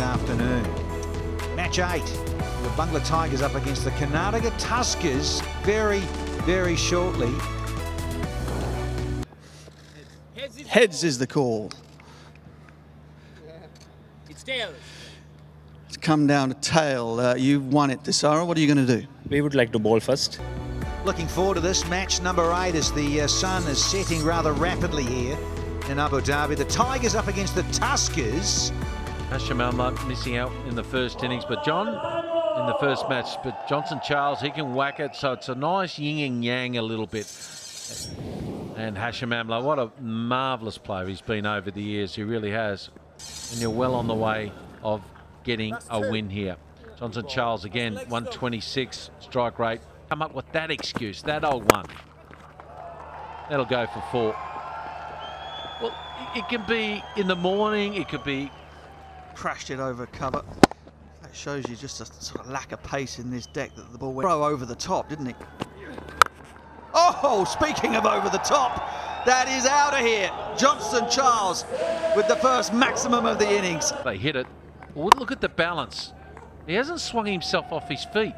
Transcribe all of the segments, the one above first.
afternoon. Match 8, the Bangla Tigers up against the Karnataka Tuskers very shortly. Heads is the call. It's tails. It's come down to tail. You've won it, Desara. What are you going to do? We would like to bowl first. Looking forward to this match number 8 as the sun is setting rather rapidly here in Abu Dhabi. The Tigers up against the Tuskers. Hashamalma missing out in the first innings, but John in the first match. But Johnson Charles, he can whack it, so it's a nice yin and yang a little bit. And Hashamalma, what a marvellous player he's been over the years. He really has. And you're well on the way of getting a win here. Johnson Charles again, 126 strike rate. Come up with that excuse, that old one. That'll go for 4. Well, it can be in the morning, it could be... Crashed it over cover. That shows you just a sort of lack of pace in this deck that the ball went over the top, didn't it? Oh, speaking of over the top, that is out of here. Johnson Charles with the first maximum of the innings. They hit it. Well, look at the balance. He hasn't swung himself off his feet.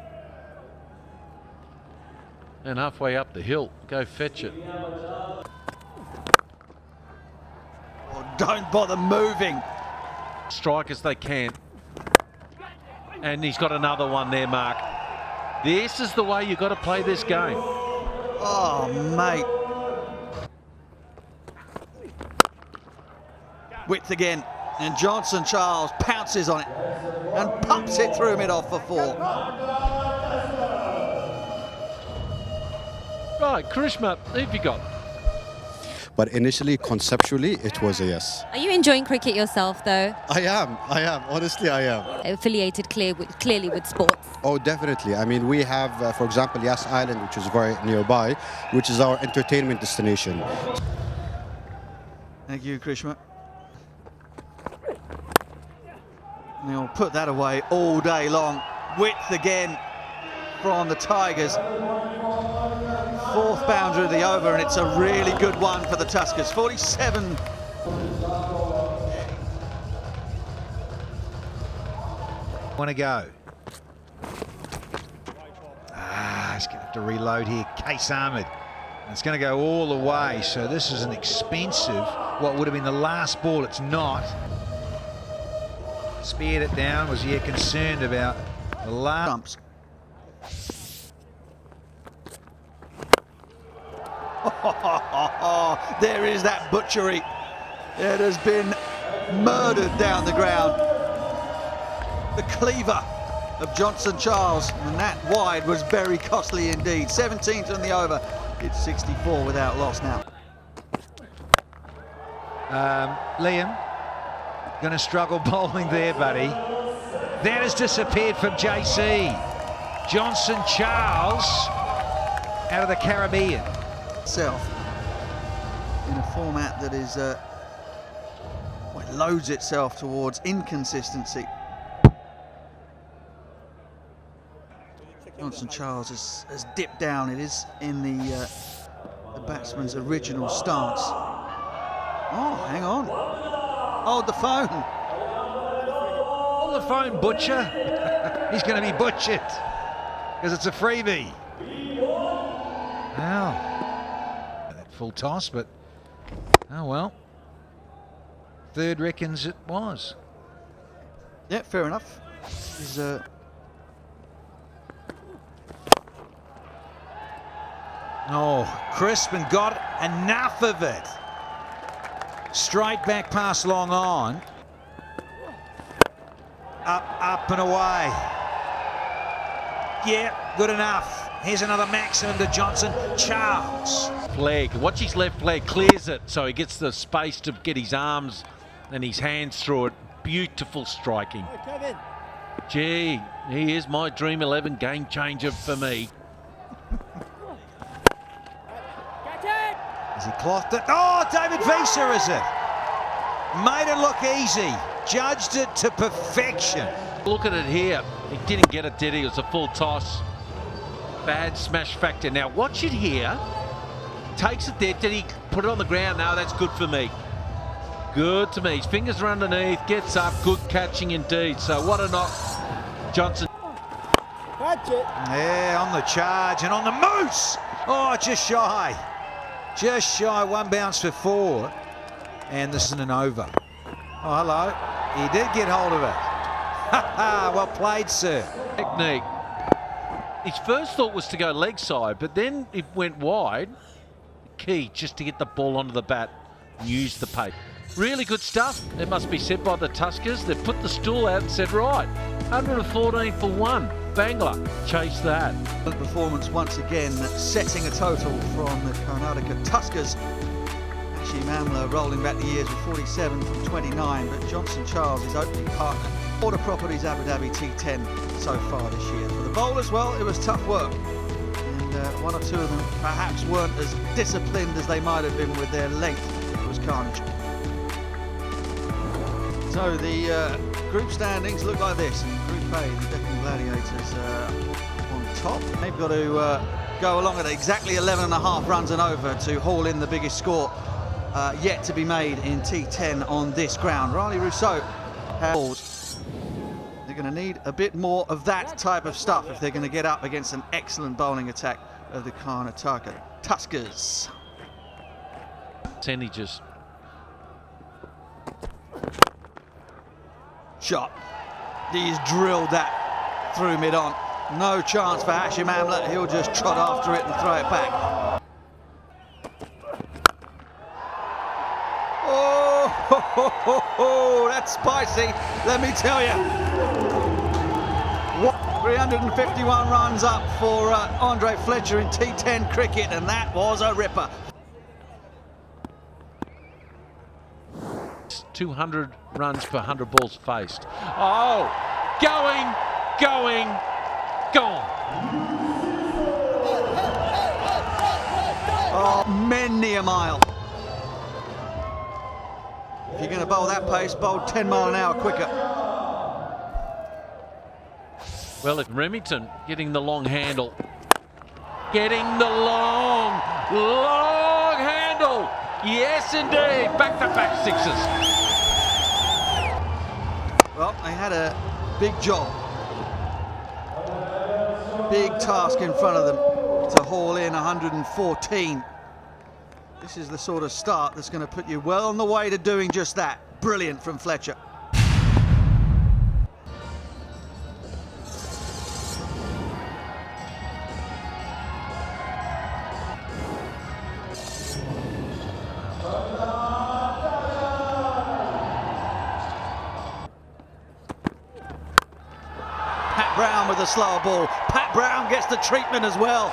And halfway up the hill, go fetch it. Oh, don't bother moving. Strike as they can. And he's got another one there, Mark. This is the way you've got to play this game. Oh, mate. Width again. And Johnson Charles pounces on it and pumps it through mid-off for 4. Right, Karishma, who have you got? But initially, conceptually, it was a yes. Are you enjoying cricket yourself, though? I am. Honestly, I am. Affiliated clearly with sports. Oh, definitely. I mean, we have, for example, Yas Island, which is very nearby, which is our entertainment destination. Thank you, Krishma. They'll put that away all day long. Width again from the Tigers. 4th boundary of the over, and it's a really good one for the Tuskers. 47. Want to go. He's going to have to reload here. Case Ahmed. And it's going to go all the way. So this is an expensive, what would have been the last ball. It's not. Speared it down. Was he concerned about the last? Trumps. There is that butchery. It has been murdered down the ground. The cleaver of Johnson Charles, and that wide was very costly indeed. 17th on the over. It's 64 without loss now. Liam, going to struggle bowling there, buddy. That has disappeared from JC. Johnson Charles out of the Caribbean. Itself in a format that is it loads itself towards inconsistency. Johnson Charles has dipped down. It is in the batsman's original stance. Oh, hang on. Hold the phone. Hold the phone, butcher. He's going to be butchered because it's a freebie. Wow. Full toss, but oh well. 3rd reckons it was. Yeah, fair enough. He's, Oh, Crispin got enough of it. Straight back pass long on. Up and away. Yeah, good enough. Here's another maximum to Johnson Charles. Flag. Watch his left leg, clears it so he gets the space to get his arms and his hands through it. Beautiful striking. Gee, he is my Dream 11 game changer for me. Has he clocked it? Oh, David Visa, is it? Made it look easy. Judged it to perfection. Look at it here. He didn't get it, did he? It was a full toss. Bad smash factor. Now watch it here. Takes it there. Did he put it on the ground? No, that's good for me. good to me. His fingers are underneath, gets up, good catching indeed. So what a knock, Johnson. Yeah, on the charge and on the moose. Oh, just shy. Just shy, one bounce for 4. And this isn't an over. Oh, hello. He did get hold of it. Well played, sir. Technique. His first thought was to go leg side, but then it went wide. Key just to get the ball onto the bat and use the pace. Really good stuff. It must be said by the Tuskers. They've put the stool out and said, right, 114 for 1. Bangla, chase that. Good performance once again, setting a total from the Karnataka Tuskers. Actually, Mamla rolling back the years with 47 from 29, but Johnson Charles, his opening partner. Order Properties Abu Dhabi T10 so far this year. For the bowlers, well, it was tough work. And one or two of them perhaps weren't as disciplined as they might have been with their length. It was carnage. So the group standings look like this. In Group A, the Deccan Gladiators on top. They've got to go along at exactly 11.5 runs and over to haul in the biggest score yet to be made in T10 on this ground. Riley Rousseau has... They're going to need a bit more of that type of stuff if they're going to get up against an excellent bowling attack of the Karnataka Tuskers. Percentages. Shot. He's drilled that through mid-on. No chance for Hashim Amla. He'll just trot after it and throw it back. Oh, ho, ho, ho, ho. That's spicy, let me tell you. 351 runs up for Andre Fletcher in T10 cricket, and that was a ripper. 200 runs per 100 balls faced. Oh, going, gone. Oh, many a mile. If you're going to bowl that pace, bowl 10 mile an hour quicker. Well, if Remington getting the long handle. Getting the long handle. Yes, indeed. Back-to-back sixes. Well, they had a big job. Big task in front of them to haul in 114. This is the sort of start that's going to put you well on the way to doing just that. Brilliant from Fletcher. Pat Brown with a slower ball. Pat Brown gets the treatment as well.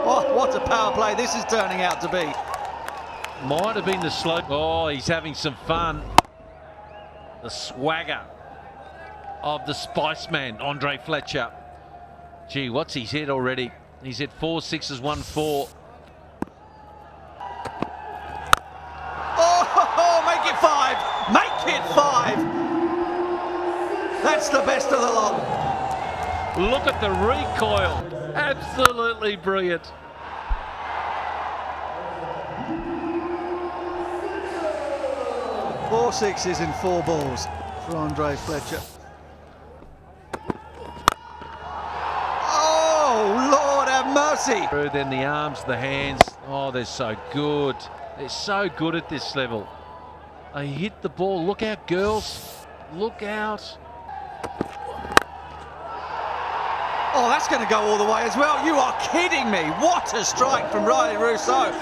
Oh, what a power play this is turning out to be. Might have been the slow. Oh, he's having some fun. The swagger of the Spice Man, Andre Fletcher. Gee, what's his hit already? He's hit 4 sixes, 1 4. Oh, make it 5. Make it 5. That's the best of the lot. Look at the recoil. Absolutely brilliant. Four sixes in 4 balls for Andre Fletcher. Oh, Lord have mercy. Then the arms, the hands. Oh, they're so good. They're so good at this level. They hit the ball. Look out, girls. Look out. Oh, that's going to go all the way as well. You are kidding me. What a strike from Riley Rousseau.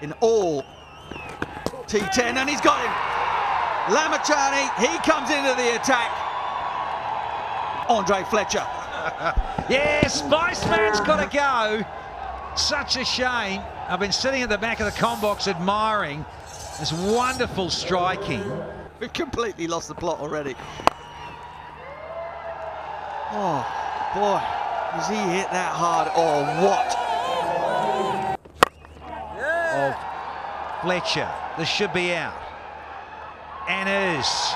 In all T10, and he's got him. Lamachani, he comes into the attack. Andre Fletcher. Yeah, Spiceman's got to go. Such a shame. I've been sitting at the back of the comm box admiring this wonderful striking. We've completely lost the plot already. Oh, boy. Does he hit that hard or what? Of Fletcher. This should be out. And is.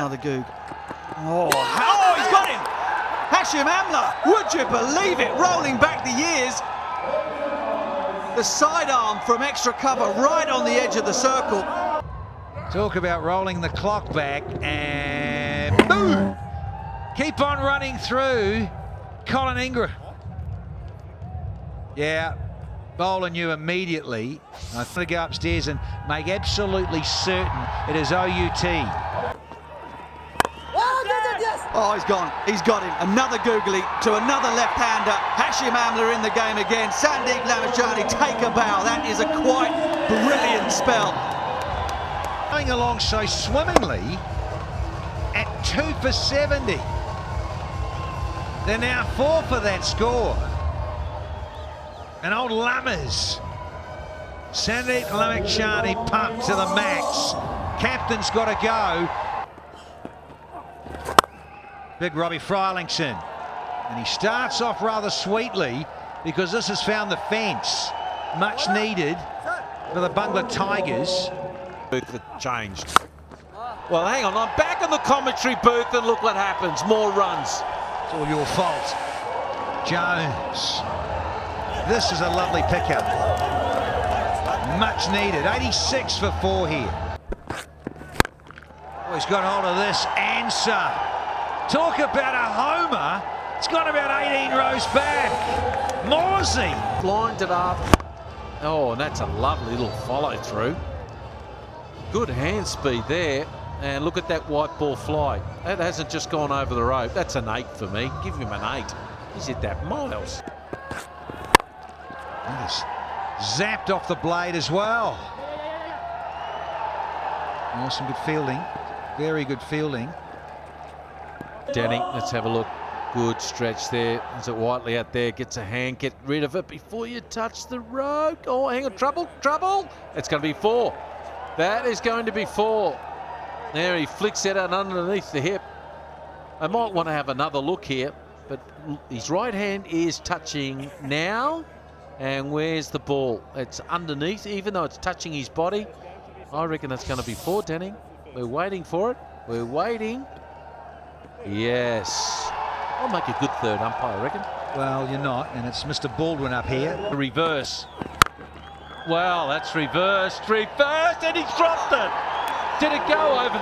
another goog. Oh, he's got him! Hashim Amla, would you believe it? Rolling back the years. The sidearm from extra cover right on the edge of the circle. Talk about rolling the clock back, and boom! Keep on running through Colin Ingram. Yeah, bowler knew immediately. I'm going to go upstairs and make absolutely certain it is OUT. Oh, he's gone. He's got him. Another googly to another left-hander. Hashim Amla in the game again. Sandeep Lamachani, take a bow. That is a quite brilliant spell. Going along so swimmingly at 2 for 70. They're now 4 for that score. And old Lammers. Sandeep Lamachani pumped to the max. Captain's got to go. Big Robbie Frylingson. And he starts off rather sweetly because this has found the fence. Much needed for the Bangla Tigers. Booth that changed. Well, hang on, I'm back in the commentary booth and look what happens. More runs. It's all your fault. Jones. This is a lovely pickup. Much needed. 86 for 4 here. Oh, he's got hold of this. Answer. Talk about a homer. It's gone about 18 rows back. Morsey. Lined it up. Oh, and that's a lovely little follow through. Good hand speed there. And look at that white ball fly. That hasn't just gone over the rope. That's an 8 for me. Give him an 8. He's hit that miles. That is zapped off the blade as well. Awesome, good fielding. Very good fielding. Denning, let's have a look. Good stretch there. Is it Whiteley out there? Gets a hand. Get rid of it before you touch the road. Oh, hang on. Trouble. It's going to be 4. That is going to be 4. There, he flicks it out underneath the hip. I might want to have another look here, but his right hand is touching now. And where's the ball? It's underneath, even though it's touching his body. I reckon that's going to be 4, Denning. We're waiting for it. We're waiting. Yes. I'll make a good third umpire, I reckon. Well, you're not, and it's Mr. Baldwin up here. Reverse. Well, that's reversed, and he's dropped it. Did it go over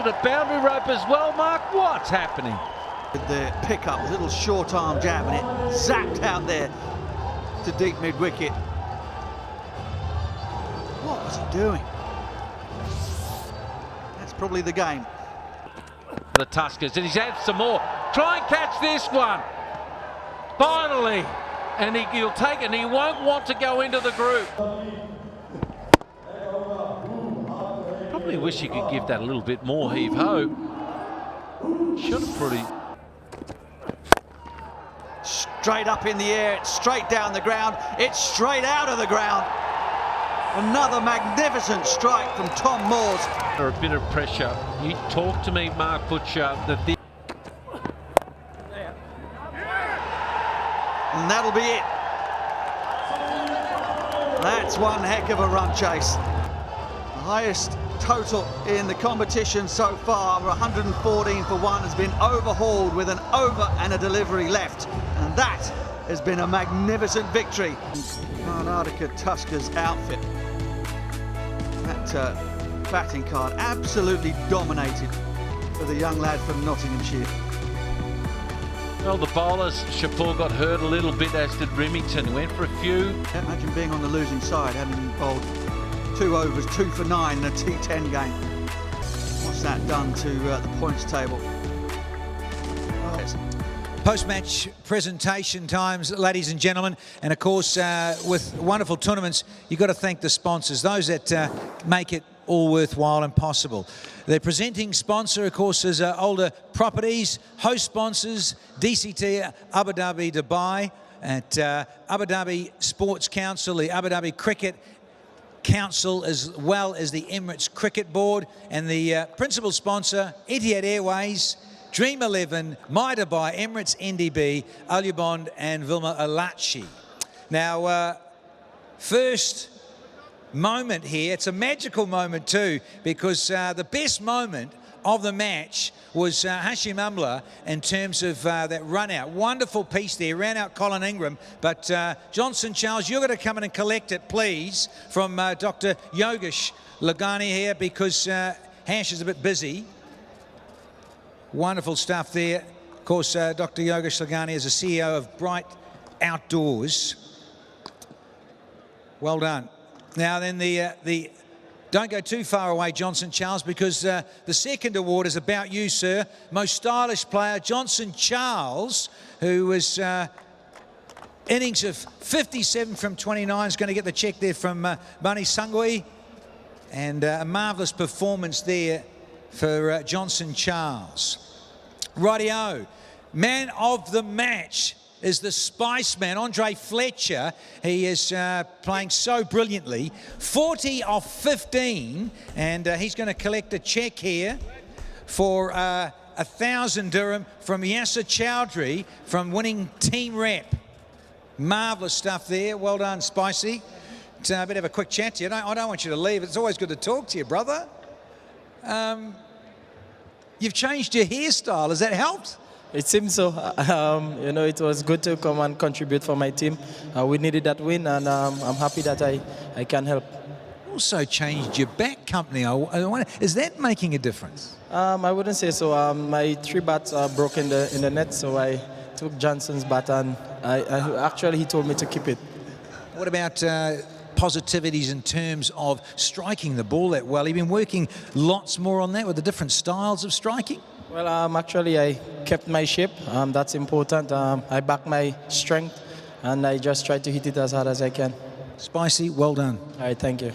the boundary rope as well, Mark? What's happening? With the pickup, a little short arm jab, and it zapped out there to deep mid wicket. What was he doing? That's probably the game. The Tuskers, and he's had some more. Try and catch this one. Finally. And he'll take it, and he won't want to go into the group. Probably wish you could give that a little bit more heave-ho. Should have pretty... Straight up in the air, it's straight down the ground, it's straight out of the ground. Another magnificent strike from Tom Moores. Or a bit of pressure. You talk to me, Mark Butcher, that this... And that'll be it. That's one heck of a run chase. The highest total in the competition so far, 114 for 1, has been overhauled with an over and a delivery left. And that has been a magnificent victory. Karnataka Tuskers outfit. That batting card absolutely dominated for the young lad from Nottinghamshire. Well, the bowlers, Shapur got hurt a little bit, as did Remington. Went for a few. Imagine being on the losing side, having bowled 2 overs, 2 for 9 in a T10 game. What's that done to the points table? Oh. Post-match presentation times, ladies and gentlemen, and of course with wonderful tournaments, you've got to thank the sponsors, those that make it all worthwhile and possible. The presenting sponsor, of course, is Aldar Properties. Host sponsors, DCT Abu Dhabi Dubai, at Abu Dhabi Sports Council, the Abu Dhabi Cricket Council, as well as the Emirates Cricket Board, and the principal sponsor, Etihad Airways, Dream 11, My Dubai, Emirates NDB, Alubond and Vilma Alachi. Now, first moment here, it's a magical moment too, because the best moment of the match was Hashim Amla in terms of that run out. Wonderful piece there, ran out Colin Ingram. But Johnson Charles, you're going to come in and collect it, please, from Dr. Yogesh Lagani here, because Hash is a bit busy. Wonderful stuff there. Of course, Dr. Yogesh Lagani is the CEO of Bright Outdoors. Well done. Now then, the don't go too far away, Johnson Charles, because the second award is about you, sir. Most stylish player, Johnson Charles, who was innings of 57 from 29, is going to get the check there from Mani Sangui. And a marvellous performance there for Johnson Charles. Rightio, man of the match is the Spice Man, Andre Fletcher. He is playing so brilliantly. 40 off 15, and he's going to collect a check here for 1,000 dirham from Yasser Chowdhury from winning team rep. Marvellous stuff there. Well done, Spicy. I better have a quick chat to you. I don't want you to leave. It's always good to talk to you, brother. You've changed your hairstyle. Has that helped? It seems so. You know, it was good to come and contribute for my team. We needed that win, and I'm happy that I can help. Also changed your bat company. Is that making a difference? I wouldn't say so. My 3 bats are broke in the net, so I took Johnson's bat, and actually he told me to keep it. What about positivities in terms of striking the ball that well? You've been working lots more on that with the different styles of striking? Well, actually, I kept my shape. That's important. I back my strength, and I just try to hit it as hard as I can. Spicy, well done. All right, thank you.